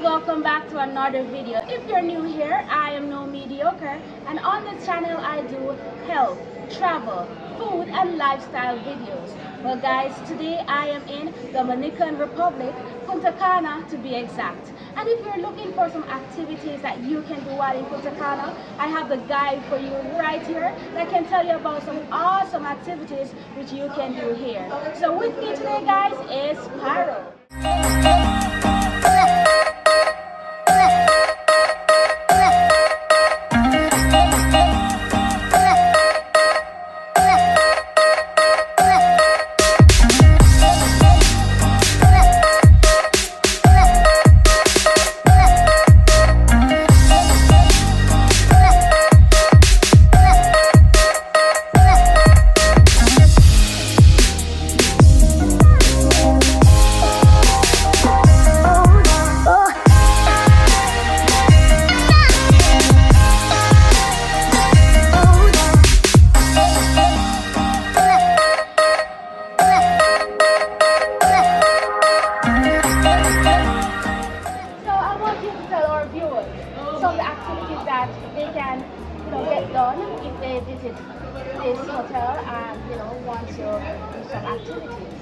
welcome back to another video. If you're new here, I am no mediocre, and on this channel I do health, travel, food and lifestyle videos. Well guys, today I am in Dominican Republic, Punta Cana to be exact. And if you're looking for some activities that you can do while in Punta Cana, I have the guide for you right here that can tell you about some awesome activities which you can do here. So with me today guys is Jairo. Some of the activities that they can get done if they visit this hotel and want to do some activities.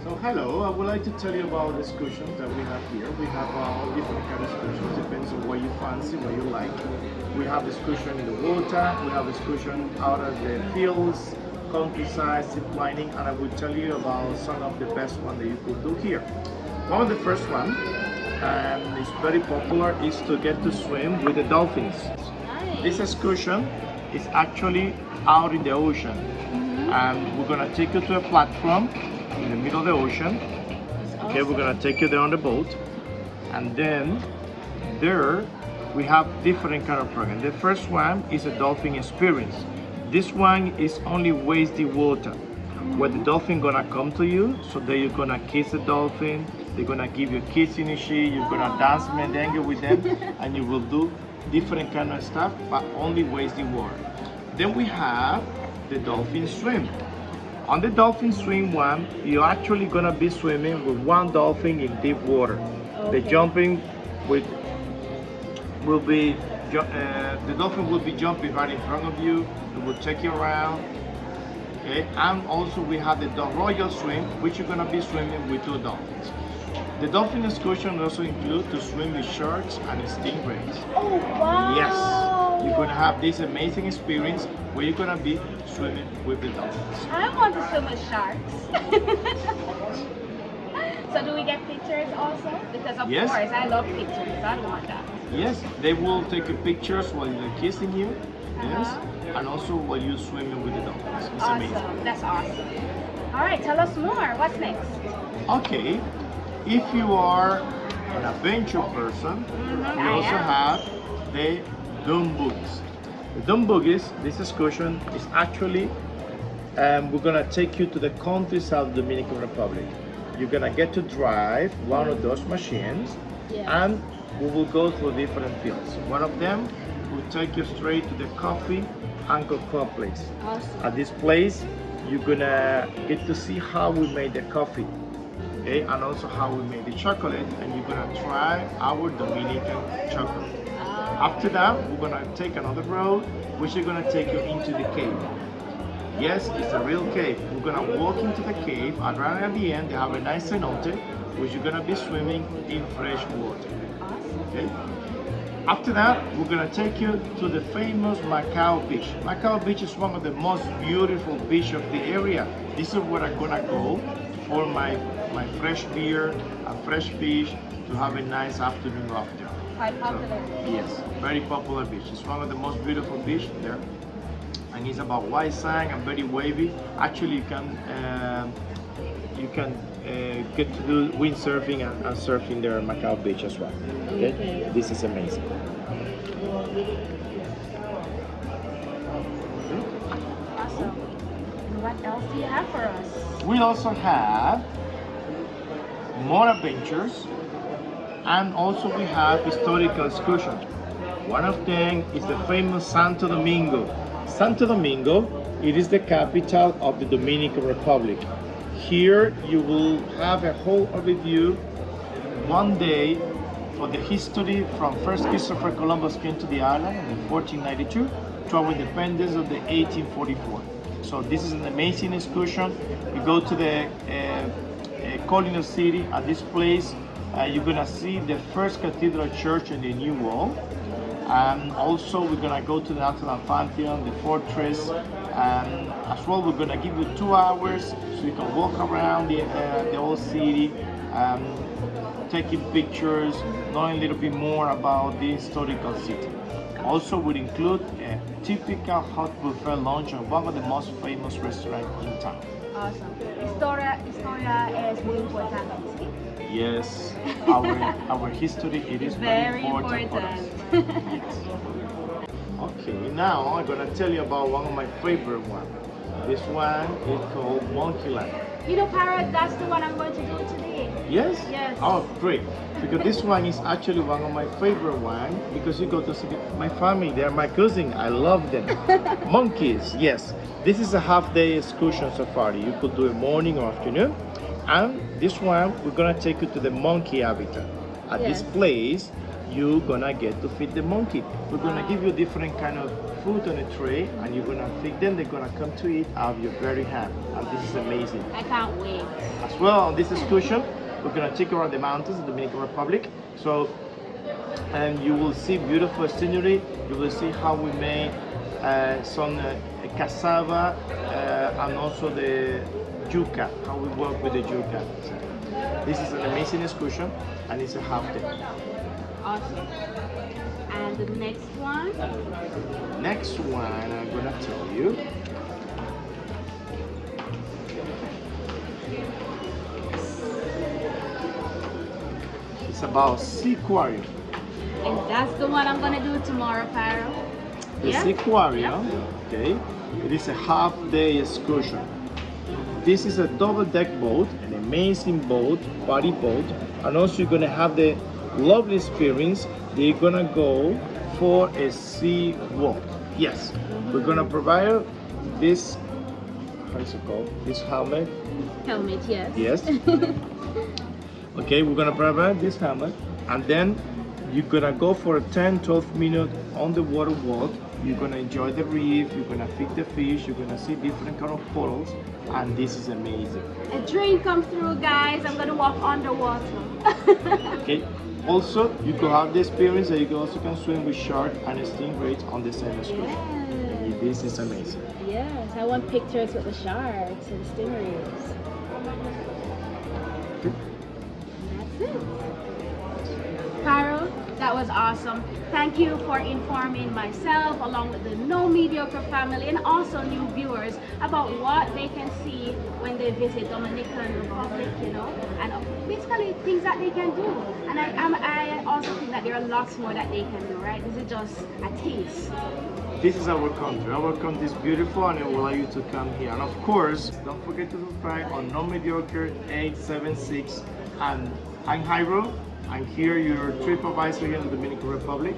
So hello, I would like to tell you about the excursions that we have here. We have all different kind of excursions, depends on what you fancy, what you like. We have excursion in the water, we have excursion out of the fields, countryside, zip lining, and I will tell you about some of the best ones that you could do here. One of the first one, and it's very popular, is to get to swim with the dolphins. Nice. This excursion is actually out in the ocean, and we're gonna take you to a platform in the middle of the ocean. Okay, we're gonna take you there on the boat, and then there we have different kind of program. The first one is a dolphin experience. This one is only waist deep water, where the dolphin gonna come to you, so that you're gonna kiss the dolphin. They're gonna give you a kiss in the sheet, you're gonna dance merengue with them, and you will do different kind of stuff, but only waist deep water. Then we have the dolphin swim. On the dolphin swim one, you're actually gonna be swimming with one dolphin in deep water. Okay. The jumping will be, the dolphin will be jumping right in front of you. It will take you around. Okay, and also we have the royal swim, which you're gonna be swimming with two dolphins. The dolphin excursion also includes to swim with sharks and stingrays. Oh wow! Yes, you're gonna have this amazing experience where you're gonna be swimming with the dolphins. I want to swim with sharks. So do we get pictures also? Because of Yes. course I love pictures, so I want that. Yes, they will take your pictures while they're kissing you. Yes, Uh-huh. and also while you're swimming with the dolphins. It's Awesome, amazing. that's awesome. All right, tell us more. What's next? Okay, if you are an adventure person, we also have the dune buggies. The dune buggies, this excursion is actually, we're gonna take you to the countryside of the Dominican Republic. You're gonna get to drive one of those machines, and we will go through different fields. One of them will take you straight to the coffee and cocoa place. Awesome. At this place, you're gonna get to see how we made the coffee, okay, and also how we made the chocolate, and you're gonna try our Dominican chocolate. After that, we're gonna take another road, which is gonna take you into the cave. Yes, it's a real cave. We're gonna walk into the cave, and right at the end, they have a nice cenote, which you're gonna be swimming in fresh water. Okay. After that, we're gonna take you to the famous Macau Beach. Macau Beach is one of the most beautiful beaches of the area. This is where I'm gonna go for my fresh beer and fresh fish to have a nice afternoon after. Quite popular. So, yes, very popular beach. It's one of the most beautiful beaches there, and it's about white sand and very wavy. Actually, you can get to do windsurfing and surfing there at Macau Beach as well. Okay, this is amazing. Awesome. And what else do you have for us? We also have more adventures, and also we have historical excursion. One of them is the famous Santo Domingo. Santo Domingo, it is the capital of the Dominican Republic. Here you will have a whole overview one day for the history from first Christopher Columbus came to the island in 1492 to our independence of the 1844. So this is an amazing excursion. You go to the Colonial City. At this place, you're gonna see the first cathedral church in the new wall. Also, we're gonna go to the National Pantheon, the fortress, and as well, we're gonna give you 2 hours so you can walk around the old city, taking pictures, knowing a little bit more about the historical city. Also, would include a typical hot buffet lunch at one of the most famous restaurants in town. Awesome. Historia es muy importante, ¿sí? Yes, our history, it is very important for us. Yes. Okay, now I'm gonna tell you about one of my favorite ones. This one is called Monkey Land. You know, Parrot, that's the one I'm going to do today. Yes? Yes. Oh, great. Because this one is actually one of my favorite ones because you go to see my family, they're my cousin, I love them. Monkeys, yes. This is a half-day excursion safari. You could do it morning or afternoon. And this one, we're gonna take you to the monkey habitat. At Yes. this place, you're gonna get to feed the monkey. We're gonna give you different kind of food on a tray, and you're gonna feed them. They're gonna come to eat out of your very hand, and this is amazing. I can't wait. As well, on this excursion, we're gonna take you around the mountains of the Dominican Republic. So, and you will see beautiful scenery. You will see how we made some cassava and also the yuca, how we work with the yuca. So, this is an amazing excursion, and it's a half day. Awesome. And the next one? Next one, I'm gonna tell you. It's about sea aquarium. And that's the one I'm going to do tomorrow, Pyro. The sea aquarium, okay, it is a half-day excursion. This is a double-deck boat, an amazing boat, party boat, and also you're gonna have the lovely experience. They're gonna go for a sea walk. Yes, we're gonna provide this. How is it called? This helmet. Helmet, yes. Yes. Okay, we're gonna provide this helmet, and then you're gonna go for a 10-12 minute on the water walk. You're gonna enjoy the reef, you're gonna feed the fish, you're gonna see different kind of corals, and this is amazing. A dream come through, guys. I'm going to walk underwater. Okay. Also, you could have the experience that you also can swim with shark and stingrays on the same excursion. Yes. This is amazing. Yes, I want pictures with the sharks and stingrays. That's it. Pyro, that was awesome. Thank you for informing myself along with the No Mediocre family and also new viewers about what they can see when they visit Dominican Republic, you know, and basically things that they can do. And I also think that there are lots more that they can do, right? This is just a taste. This is our country. Our country is beautiful and it will allow you to come here. And of course, don't forget to subscribe on No Mediocre 876. And I'm Jairo. I'm here, your trip advisor here in the Dominican Republic.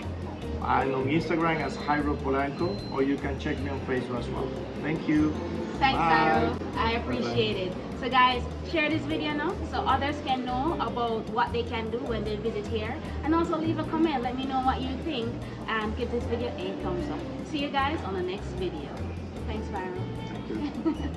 I'm on Instagram as Jairo Polanco, or you can check me on Facebook as well. Thank you. Thanks, Bye. Jairo. I appreciate it. So guys, share this video now so others can know about what they can do when they visit here. And also leave a comment. Let me know what you think and give this video a thumbs up. See you guys on the next video. Thanks, Jairo. Thank you.